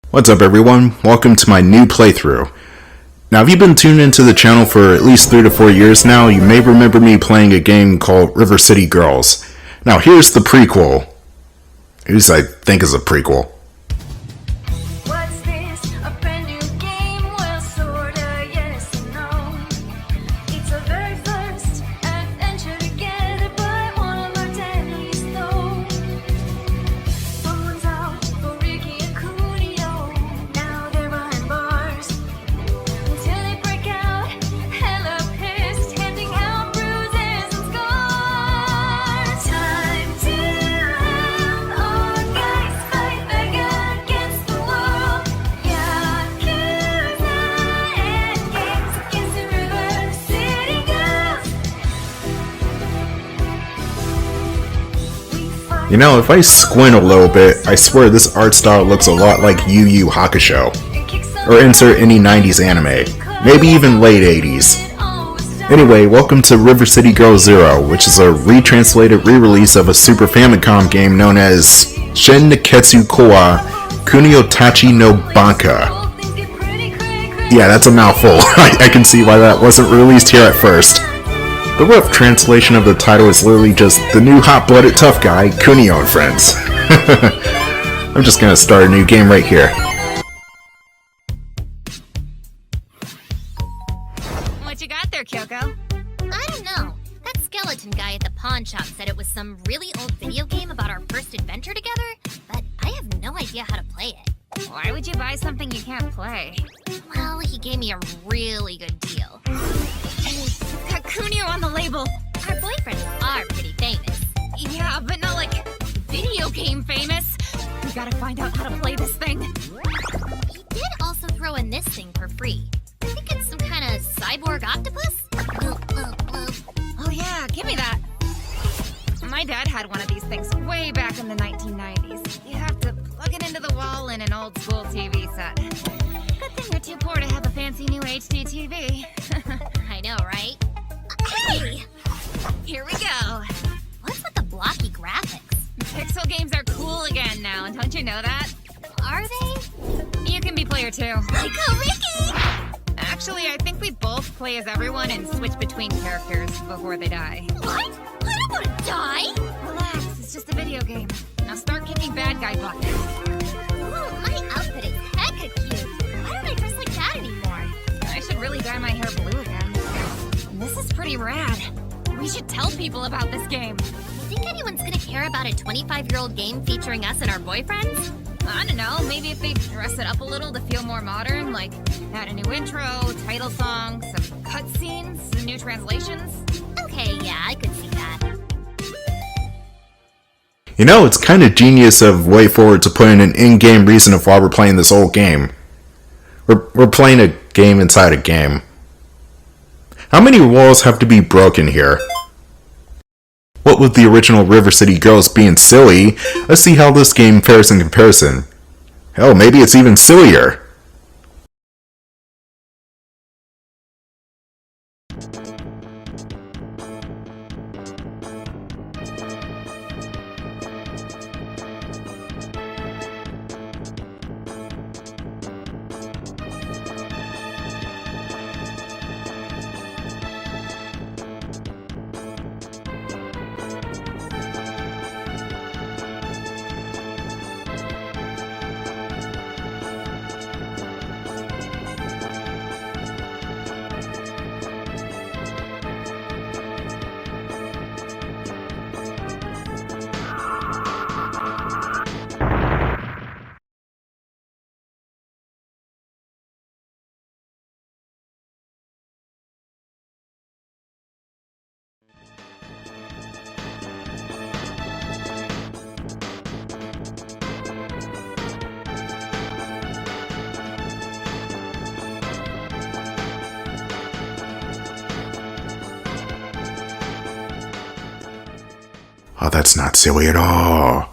What's up everyone, welcome to my new playthrough. Now if you've been tuned into the channel for at least 3 to 4 years now, you may remember me playing a game called River City Girls. Now here's the prequel. At least I think is a prequel. You know, if I squint a little bit, I swear this art style looks a lot like Yu Yu Hakusho. Or insert any 90s anime. Maybe even late 80s. Anyway, welcome to River City Girls Zero, which is a retranslated re-release of a Super Famicom game known as Shin Nekketsu Kouha Kunio-tachi no Banka. Yeah, that's a mouthful. I can see why that wasn't released here at first. The rough translation of the title is literally just the new hot-blooded tough guy, Kunio and Friends. I'm just gonna start a new game right here. What you got there, Kyoko? I don't know. That skeleton guy at the pawn shop said it was some really old video game about our first adventure together, but I have no idea how to play it. Why would you buy something you can't play? Well, he gave me a really good deal. Hey, it's got Kunio on the label. Our boyfriends are pretty famous. Yeah, but not like video game famous. We gotta find out how to play this thing. He did also throw in this thing for free. I think it's some kind of cyborg octopus? Oh yeah, give me that. My dad had one of these things way back in the 1990s. You have to plug it into the wall in an old school TV set. Good thing you're too poor to have a fancy new HD TV. I know, right? Hey! Here we go. What's with the blocky graphics? Pixel games are cool again now, don't you know that? Are they? You can be player too. Misako Riki! Actually, I think we both play as everyone and switch between characters before they die. What? I don't want to die! Relax, it's just a video game. Now start kicking bad guy butt. Ooh, my outfit is hecka cute. Why don't I dress like that anymore? I should really dye my hair blue again. This is pretty rad. We should tell people about this game. You think anyone's gonna care about a 25-year-old game featuring us and our boyfriends? I don't know, maybe if they dress it up a little to feel more modern, like add a new intro, title song, some cutscenes, some new translations. Okay, yeah, I could see that. You know, it's kinda genius of WayForward to put in an in-game reason of why we're playing this old game. We're playing a game inside a game. How many walls have to be broken here? What with the original River City Girls being silly, let's see how this game fares in comparison. Hell, maybe it's even sillier. Oh, that's not silly at all.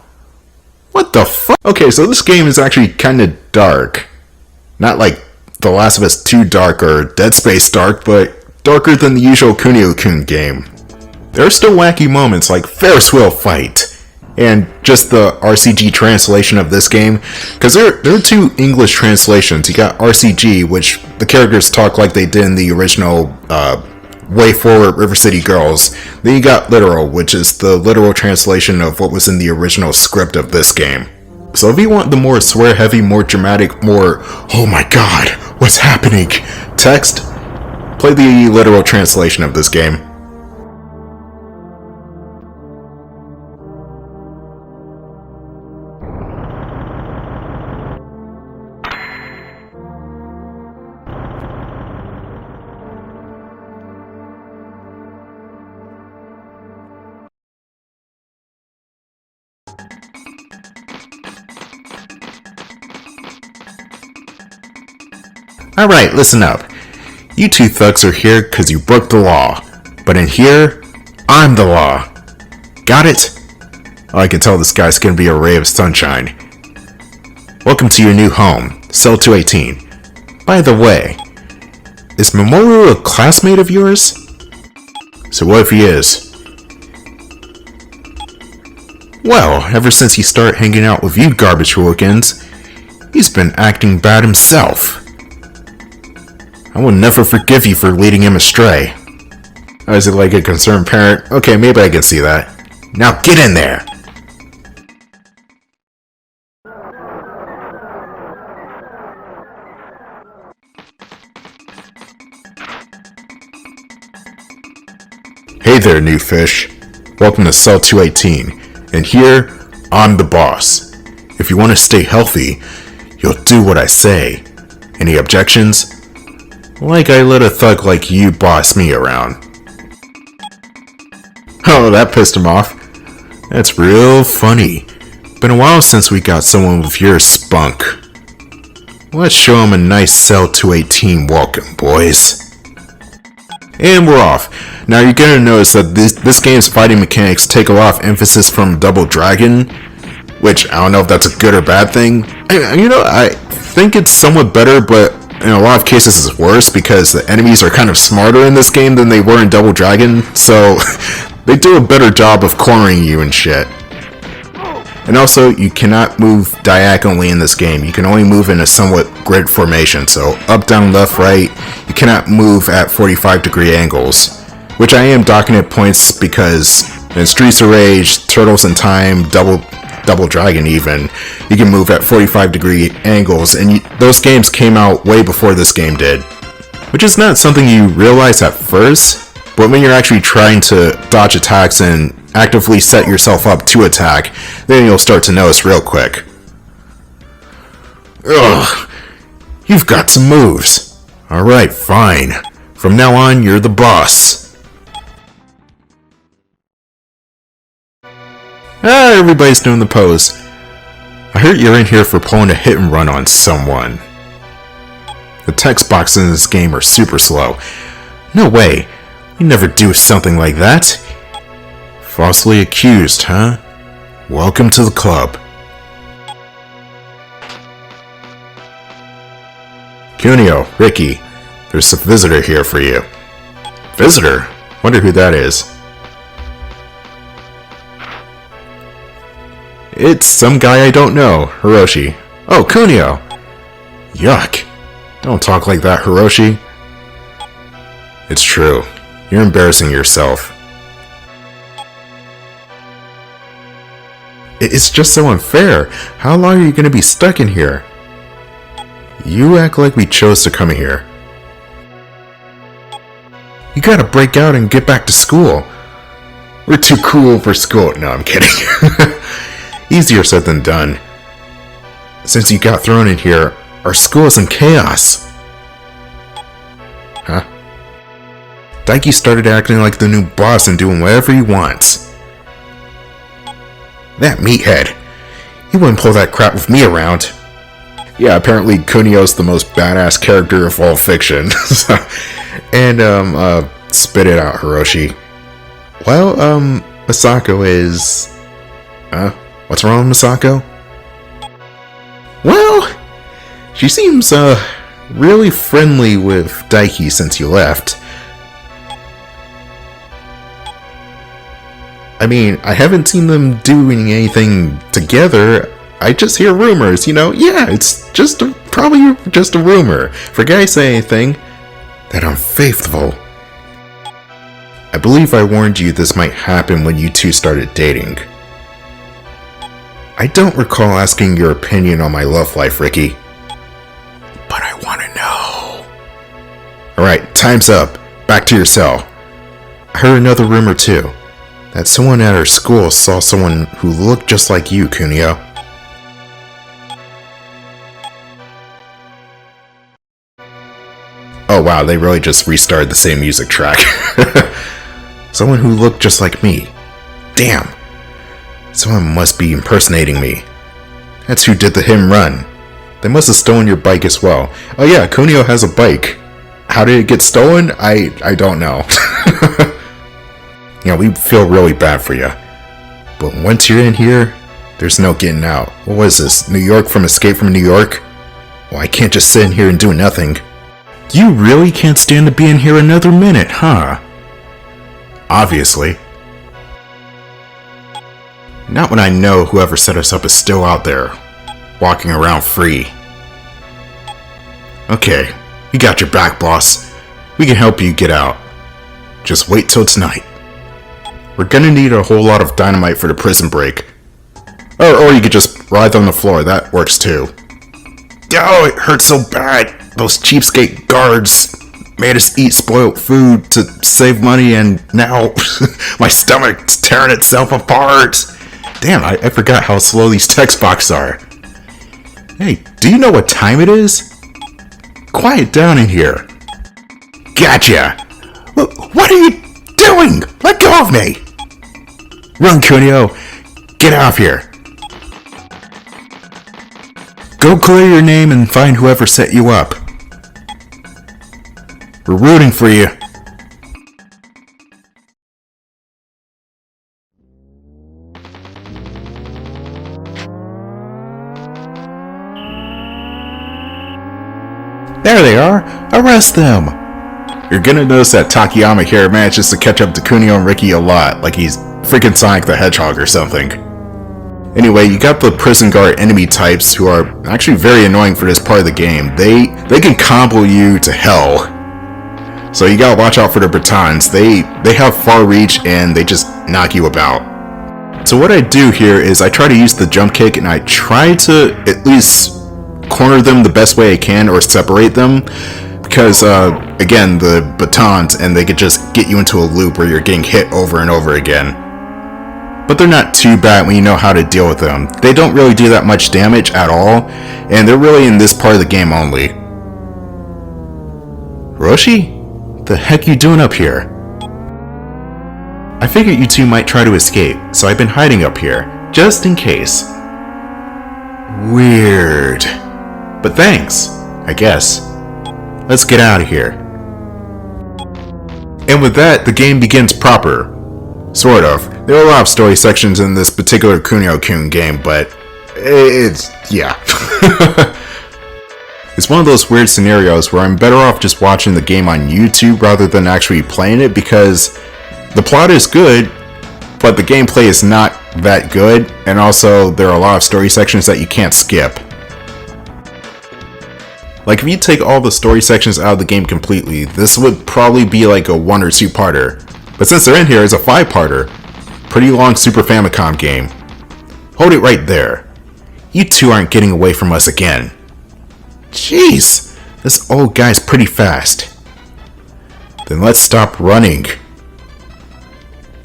What the fuck? Okay, so this game is actually kinda dark. Not like The Last of Us 2 dark or Dead Space dark, but darker than the usual Kunio-kun game. There are still wacky moments like Ferris wheel fight. and just the RCG translation of this game, because there are two English translations. You got RCG, which the characters talk like they did in the original Way Forward River City Girls. Then you got literal, which is the literal translation of what was in the original script of this game. So if you want the more swear heavy, more dramatic, more "oh my god, what's happening" text, play the literal translation of this game. Alright, listen up. You two thugs are here because you broke the law. But in here, I'm the law. Got it? Oh, I can tell this guy's gonna be a ray of sunshine. Welcome to your new home, Cell 218. By the way, is Mamoru a classmate of yours? So what if he is? Well, ever since he started hanging out with you garbage hooligans, he's been acting bad himself. I will never forgive you for leading him astray. Oh, is it like a concerned parent? Okay, maybe I can see that. Now get in there! Hey there, new fish. Welcome to Cell 218. And here, I'm the boss. If you want to stay healthy, you'll do what I say. Any objections? Like I let a thug like you boss me around. Oh, that pissed him off. That's real funny. Been a while since we got someone with your spunk. Let's show him a nice Cell 218 welcome, boys. And we're off. Now you're gonna notice that this game's fighting mechanics take a lot of emphasis from Double Dragon, which I don't know if that's a good or bad thing. You know, I think it's somewhat better, but in a lot of cases it's worse because the enemies are kind of smarter in this game than they were in Double Dragon, so they do a better job of cornering you and shit. And also, you cannot move diagonally in this game. You can only move in a somewhat grid formation, so up, down, left, right. You cannot move at 45-degree angles, which I am docking at points because in Streets of Rage, Turtles in Time, Double Dragon even, you can move at 45-degree angles, and those games came out way before this game did. Which is not something you realize at first, but when you're actually trying to dodge attacks and actively set yourself up to attack, then you'll start to notice real quick. Ugh, you've got some moves. Alright, fine. From now on, you're the boss. Ah, everybody's doing the pose. I heard you're in here for pulling a hit and run on someone. The text boxes in this game are super slow. No way. You never do something like that. Falsely accused, huh? Welcome to the club. Kunio, Riki, there's a visitor here for you. Visitor? Wonder who that is. It's some guy I don't know, Hiroshi. Oh, Kunio! Yuck. Don't talk like that, Hiroshi. It's true. You're embarrassing yourself. It's just so unfair. How long are you going to be stuck in here? You act like we chose to come here. You gotta break out and get back to school. We're too cool for school. No, I'm kidding. Easier said than done. Since you got thrown in here, our school is in chaos. Huh? Daiki started acting like the new boss and doing whatever he wants. That meathead. He wouldn't pull that crap with me around. Yeah, apparently Kunio's the most badass character of all fiction. And, spit it out, Hiroshi. Well, Misako is... what's wrong with Misako? Well, she seems, really friendly with Daiki since you left. I mean, I haven't seen them doing anything together. I just hear rumors, Yeah, it's just probably just a rumor. For a guy to say anything that unfaithful. I believe I warned you this might happen when you two started dating. I don't recall asking your opinion on my love life, Riki. But I want to know. Alright, time's up. Back to your cell. I heard another rumor too. That someone at our school saw someone who looked just like you, Kunio. Oh wow, they really just restarted the same music track. Someone who looked just like me. Damn. Someone must be impersonating me. That's who did the him run. They must have stolen your bike as well. Oh yeah, Kunio has a bike. How did it get stolen? I don't know. We feel really bad for you. But once you're in here, there's no getting out. What was this? New York from Escape from New York? Well, I can't just sit in here and do nothing. You really can't stand to be in here another minute, huh? Obviously. Not when I know whoever set us up is still out there, walking around free. Okay, we got your back, boss. We can help you get out. Just wait till tonight. We're gonna need a whole lot of dynamite for the prison break. Or you could just writhe on the floor, that works too. Oh, it hurts so bad. Those cheapskate guards made us eat spoiled food to save money, and now my stomach's tearing itself apart. Damn, I forgot how slow these text boxes are. Hey, do you know what time it is? Quiet down in here. Gotcha! What are you doing? Let go of me! Run, Kunio! Get out of here! Go clear your name and find whoever set you up. We're rooting for you. There they are! Arrest them! You're gonna notice that Takayama here manages to catch up to Kunio and Riki a lot, like he's freaking Sonic the Hedgehog or something. Anyway, you got the prison guard enemy types who are actually very annoying for this part of the game. They can combo you to hell. So you gotta watch out for their batons. They have far reach and they just knock you about. So what I do here is I try to use the jump kick and I try to at least corner them the best way I can or separate them. Because, again, the batons, and they could just get you into a loop where you're getting hit over and over again. But they're not too bad when you know how to deal with them. They don't really do that much damage at all, and they're really in this part of the game only. Roshi? The heck you doing up here? I figured you two might try to escape, so I've been hiding up here, just in case. Weird. But thanks, I guess. Let's get out of here. And with that, the game begins proper. Sort of. There are a lot of story sections in this particular Kunio-kun game, but yeah. It's one of those weird scenarios where I'm better off just watching the game on YouTube rather than actually playing it, because the plot is good, but the gameplay is not that good, and also there are a lot of story sections that you can't skip. Like, if you take all the story sections out of the game completely, this would probably be like a 1 or 2-parter. But since they're in here, it's a 5-parter. Pretty long Super Famicom game. Hold it right there. You two aren't getting away from us again. Jeez, this old guy's pretty fast. Then let's stop running.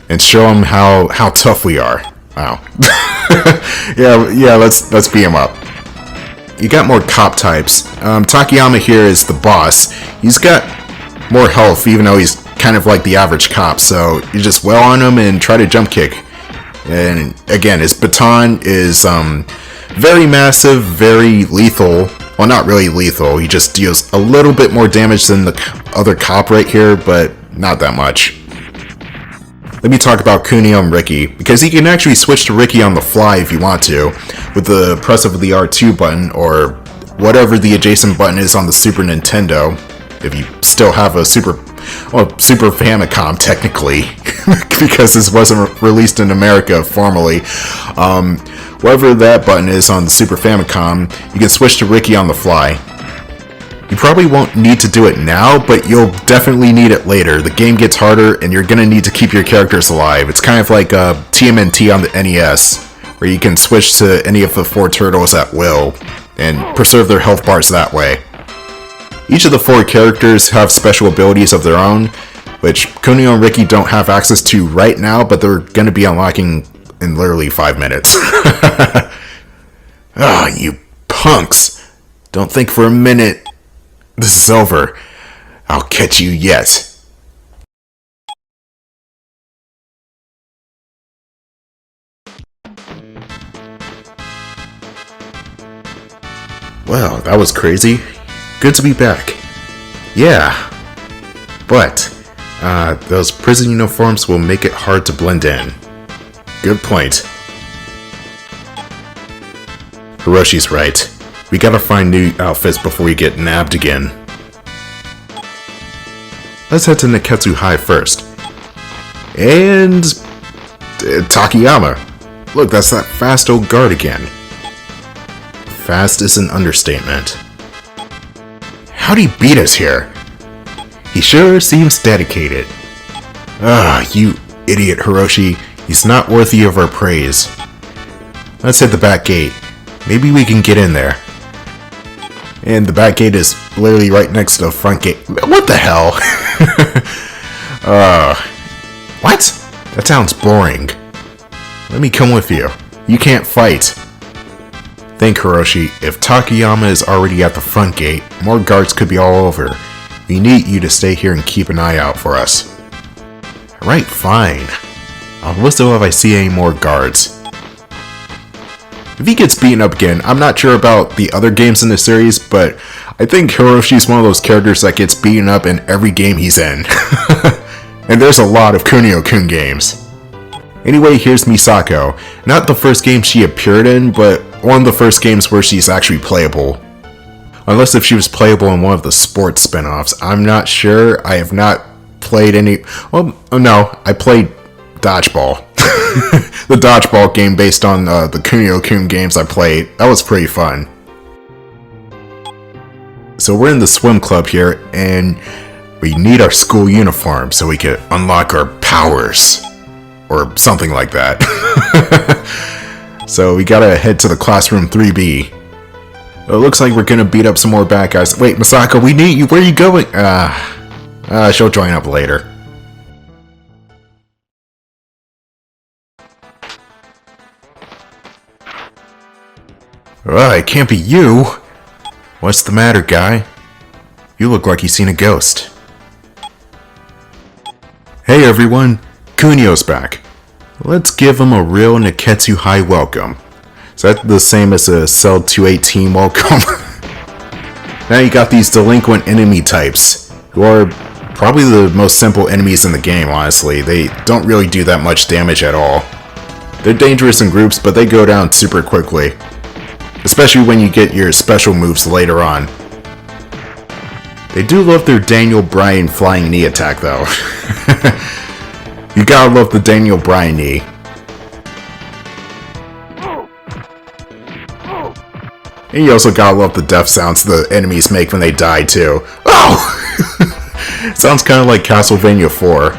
And show him how tough we are. Wow. yeah, let's beat him up. You got more cop types. Takayama here is the boss. He's got more health, even though he's kind of like the average cop, so you just wail on him and try to jump kick. And again, his baton is very massive, very lethal. Well, not really lethal, he just deals a little bit more damage than the other cop right here, but not that much. Let me talk about Kunio and Riki, because you can actually switch to Riki on the fly if you want to, with the press of the R2 button, or whatever the adjacent button is on the Super Nintendo, if you still have a Super well, Super Famicom technically, because this wasn't released in America formally. Wherever that button is on the Super Famicom, you can switch to Riki on the fly. You probably won't need to do it now, but you'll definitely need it later. The game gets harder, and you're gonna need to keep your characters alive. It's kind of like TMNT on the NES, where you can switch to any of the 4 turtles at will, and preserve their health bars that way. Each of the 4 characters have special abilities of their own, which Kunio and Riki don't have access to right now, but they're gonna be unlocking in literally 5 minutes. Ah, you punks! Don't think for a minute this is over. I'll catch you yet. Well, that was crazy. Good to be back. Yeah. But, those prison uniforms will make it hard to blend in. Good point. Hiroshi's right. We gotta find new outfits before we get nabbed again. Let's head to Nekketsu High first. And... Takayama. Look, that's that fast old guard again. Fast is an understatement. How'd he beat us here? He sure seems dedicated. Ah, you idiot Hiroshi. He's not worthy of our praise. Let's hit the back gate. Maybe we can get in there. And the back gate is literally right next to the front gate. What the hell? What? That sounds boring. Let me come with you. You can't fight. Think, Hiroshi, if Takayama is already at the front gate, more guards could be all over. We need you to stay here and keep an eye out for us. Alright, fine. I'll whistle if I see any more guards. If he gets beaten up again, I'm not sure about the other games in the series, but I think Hiroshi's one of those characters that gets beaten up in every game he's in. And there's a lot of Kunio-kun games. Anyway, here's Misako. Not the first game she appeared in, but one of the first games where she's actually playable. Unless if she was playable in one of the sports spin-offs. I'm not sure. I have not played any... Well, no, I played Dodgeball. The Dodgeball game based on the Kunio-kun games I played. That was pretty fun. So we're in the swim club here, and we need our school uniform so we can unlock our powers. Or something like that. So we gotta head to the classroom 3B. It looks like we're gonna beat up some more bad guys. Wait, Misako, we need you. Where are you going? She'll join up later. It can't be you. What's the matter, guy? You look like you've seen a ghost. Hey everyone, Kunio's back. Let's give him a real Nekketsu High welcome. Is that the same as a Cell 218 welcome? Now you got these delinquent enemy types, who are probably the most simple enemies in the game, honestly. They don't really do that much damage at all. They're dangerous in groups, but they go down super quickly. Especially when you get your special moves later on. They do love their Daniel Bryan flying knee attack though. You gotta love the Daniel Bryan knee. And you also gotta love the death sounds the enemies make when they die too. Oh! Sounds kinda like Castlevania 4.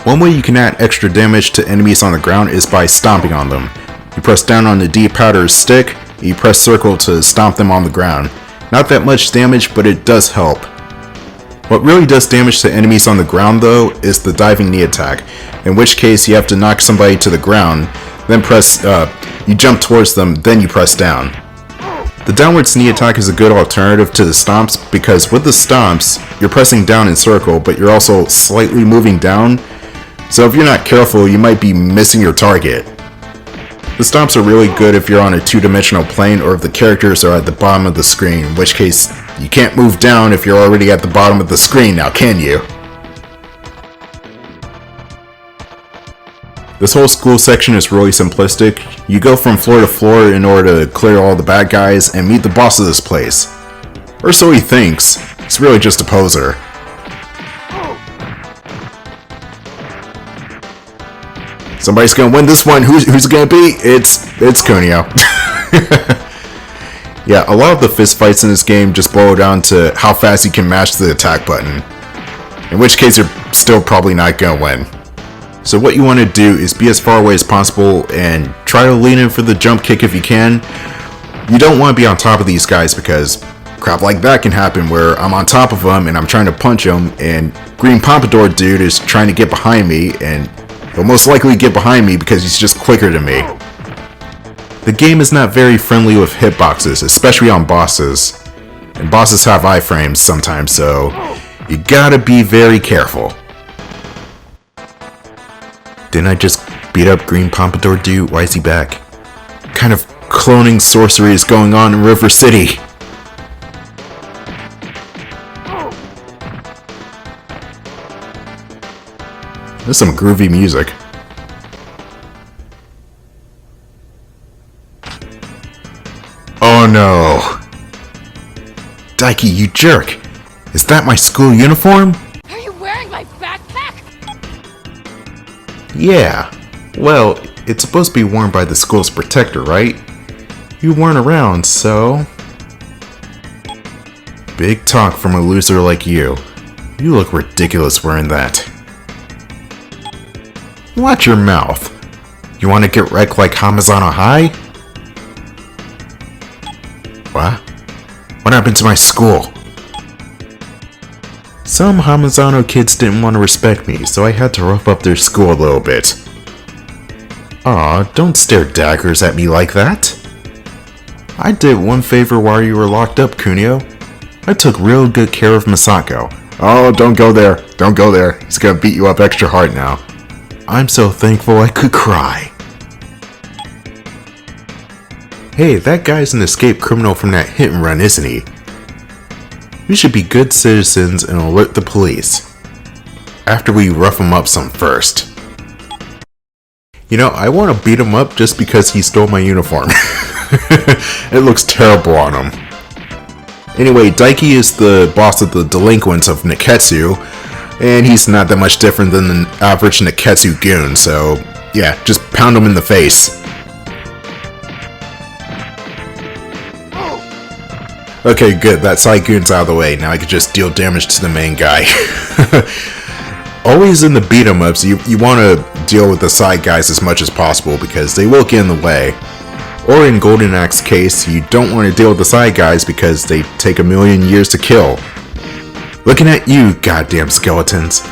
One way you can add extra damage to enemies on the ground is by stomping on them. You press down on the D-pad or stick, and you press circle to stomp them on the ground. Not that much damage, but it does help. What really does damage to enemies on the ground though is the diving knee attack, in which case you have to knock somebody to the ground, then you jump towards them, then you press down. The downwards knee attack is a good alternative to the stomps because with the stomps, you're pressing down in circle, but you're also slightly moving down, so if you're not careful, you might be missing your target. The stomps are really good if you're on a two-dimensional plane or if the characters are at the bottom of the screen, in which case you can't move down if you're already at the bottom of the screen now, can you? This whole school section is really simplistic. You go from floor to floor in order to clear all the bad guys and meet the boss of this place. Or so he thinks. He's really just a poser. Somebody's gonna win this one. Who's it gonna be? It's Kunio. Yeah, a lot of the fist fights in this game just boil down to how fast you can mash the attack button. In which case you're still probably not gonna win. So what you want to do is be as far away as possible and try to lean in for the jump kick if you can. You don't want to be on top of these guys because crap like that can happen where I'm on top of them and I'm trying to punch them and Green Pompadour dude is trying to get behind me and he'll most likely get behind me because he's just quicker than me. The game is not very friendly with hitboxes, especially on bosses. And bosses have iframes sometimes, so you gotta be very careful. Didn't I just beat up Green Pompadour dude? Why is he back? What kind of cloning sorcery is going on in River City? There's some groovy music. Oh no! Daiki, you jerk! Is that my school uniform? Are you wearing my backpack? Yeah. Well, it's supposed to be worn by the school's protector, right? You weren't around, so... Big talk from a loser like you. You look ridiculous wearing that. Watch your mouth. You want to get wrecked like Hamazano High? What? What happened to my school? Some Hamazano kids didn't want to respect me, so I had to rough up their school a little bit. Aw, don't stare daggers at me like that. I did one favor while you were locked up, Kunio. I took real good care of Misako. Oh, don't go there. Don't go there. He's gonna beat you up extra hard now. I'm so thankful I could cry. Hey, that guy's an escaped criminal from that hit and run, isn't he? We should be good citizens and alert the police. After we rough him up some first. You know, I want to beat him up just because he stole my uniform. It looks terrible on him. Anyway, Daiki is the boss of the delinquents of Nekketsu, and he's not that much different than the average Nekketsu goon, so yeah, just pound him in the face. Okay, good, that side goon's out of the way, now I can just deal damage to the main guy. Always in the beat 'em ups, you want to deal with the side guys as much as possible because they will get in the way. Or in Golden Axe's case, you don't want to deal with the side guys because they take a million years to kill. Looking at you, goddamn skeletons.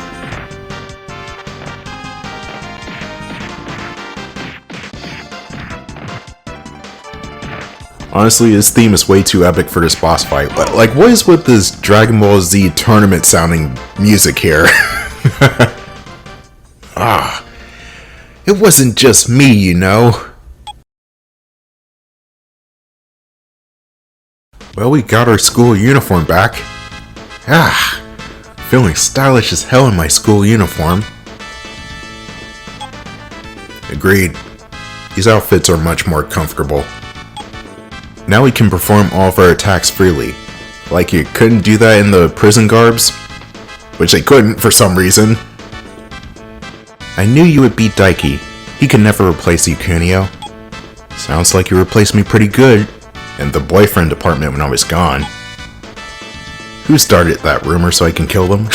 Honestly, this theme is way too epic for this boss fight. Like, what is with this Dragon Ball Z tournament sounding music here? It wasn't just me, you know. Well, we got our school uniform back. Feeling stylish as hell in my school uniform. Agreed. These outfits are much more comfortable. Now we can perform all of our attacks freely. Like you couldn't do that in the prison garbs? Which they couldn't for some reason. I knew you would beat Daiki. He could never replace you, Kunio. Sounds like you replaced me pretty good in the boyfriend department when I was gone. Who started that rumor so I can kill them?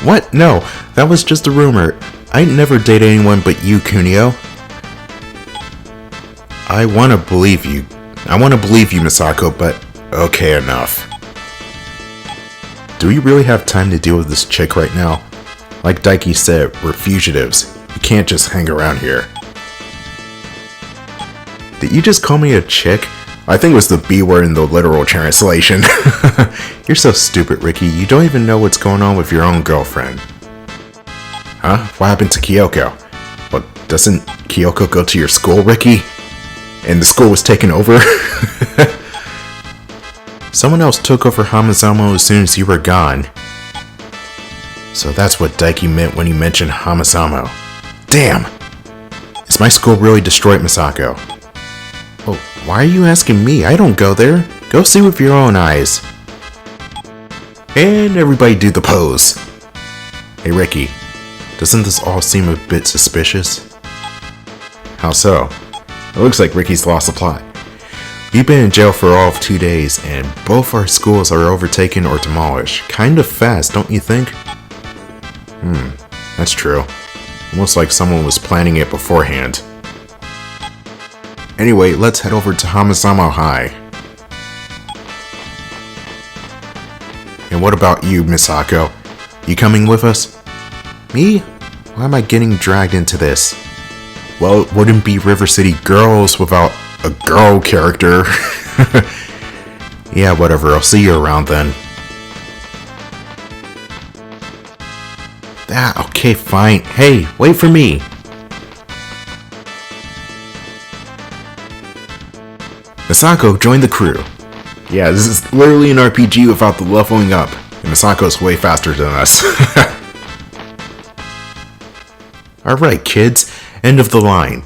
What? No, that was just a rumor. I never date anyone but you, Kunio. I want to believe you. I want to believe you, Misako, but okay, enough. Do we really have time to deal with this chick right now? Like Daiki said, we're fugitives. You can't just hang around here. Did you just call me a chick? I think it was the B word in the literal translation. You're so stupid, Riki. You don't even know what's going on with your own girlfriend. Huh? What happened to Kyoko? Well, doesn't Kyoko go to your school, Riki? And the school was taken over? Someone else took over Hamazamo as soon as you were gone. So that's what Daiki meant when he mentioned Hamazamo. Damn! Is my school really destroyed, Misako? Oh, why are you asking me? I don't go there. Go see with your own eyes. And everybody do the pose. Hey Riki, Doesn't this all seem a bit suspicious? How so? It looks like Ricky's lost the plot. We've been in jail for all of 2 days, and both our schools are overtaken or demolished. Kind of fast, don't you think? That's true. Almost like someone was planning it beforehand. Anyway, let's head over to Hamasama High. And what about you, Misako? You coming with us? Me? Why am I getting dragged into this? Well, it wouldn't be River City Girls without a girl character. Yeah, whatever, I'll see you around then. Ah, okay, fine. Hey, wait for me. Misako, join the crew. Yeah, this is literally an RPG without the leveling up. And Misako's way faster than us. Alright, kids. End of the line.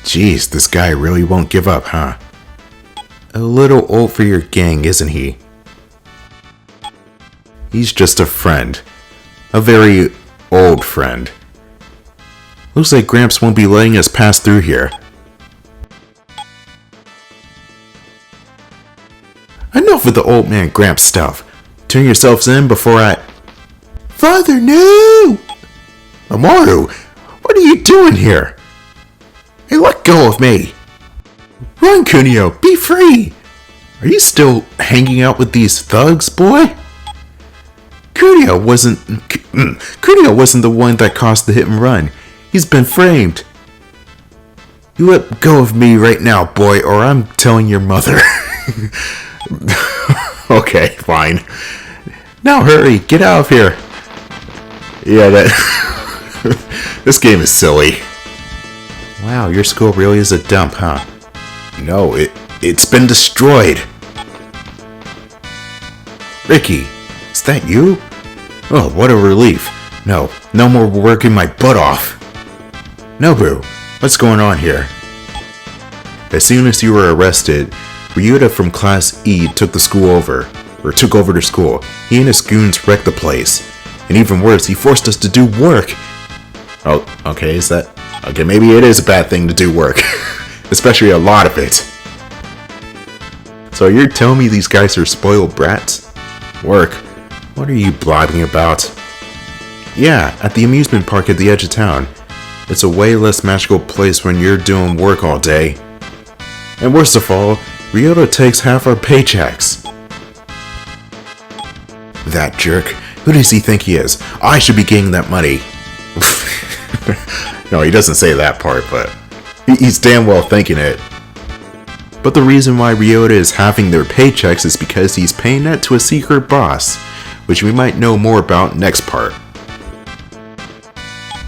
Jeez, this guy really won't give up, huh? A little old for your gang, isn't he? He's just a friend. A very old friend. Looks like Gramps won't be letting us pass through here. Enough with the old man Gramps stuff. Turn yourselves in before I... Father, no! Amaru, what are you doing here? Hey, let go of me! Run, Kunio, be free! Are you still hanging out with these thugs, boy? Kunio wasn't the one that caused the hit and run. He's been framed. You let go of me right now, boy, or I'm telling your mother. Okay, fine. Now hurry, get out of here. Yeah, that... This game is silly. Wow, your school really is a dump, huh? No, it's been destroyed. Ricky, is that you? Oh, what a relief. No more working my butt off. Nobu, what's going on here? As soon as you were arrested, Ryuta from Class E took over the school. He and his goons wrecked the place. And even worse, he forced us to do work. Oh, okay, okay, maybe it is a bad thing to do work. Especially a lot of it. So you're telling me these guys are spoiled brats? Work? What are you blabbing about? Yeah, at the amusement park at the edge of town. It's a way less magical place when you're doing work all day. And worst of all, Ryota takes half our paychecks. That jerk. Who does he think he is? I should be getting that money. No, he doesn't say that part, but he's damn well thinking it. But the reason why Ryota is having their paychecks is because he's paying that to a secret boss, which we might know more about next part.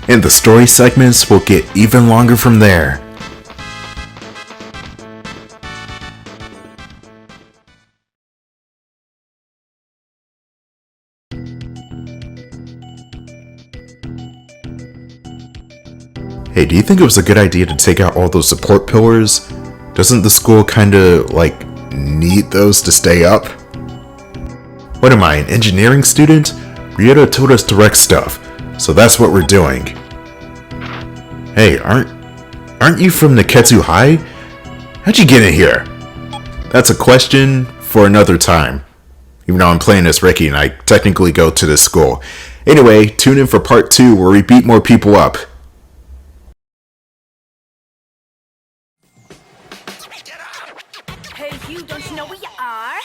And the story segments will get even longer from there. Hey, do you think it was a good idea to take out all those support pillars? Doesn't the school kinda, need those to stay up? What am I, an engineering student? Ryota told us to wreck stuff, so that's what we're doing. Hey, aren't you from Nekketsu High? How'd you get in here? That's a question for another time. Even though I'm playing as Ricky and I technically go to this school. Anyway, tune in for part 2 where we beat more people up. Hey, you, don't you know where you are?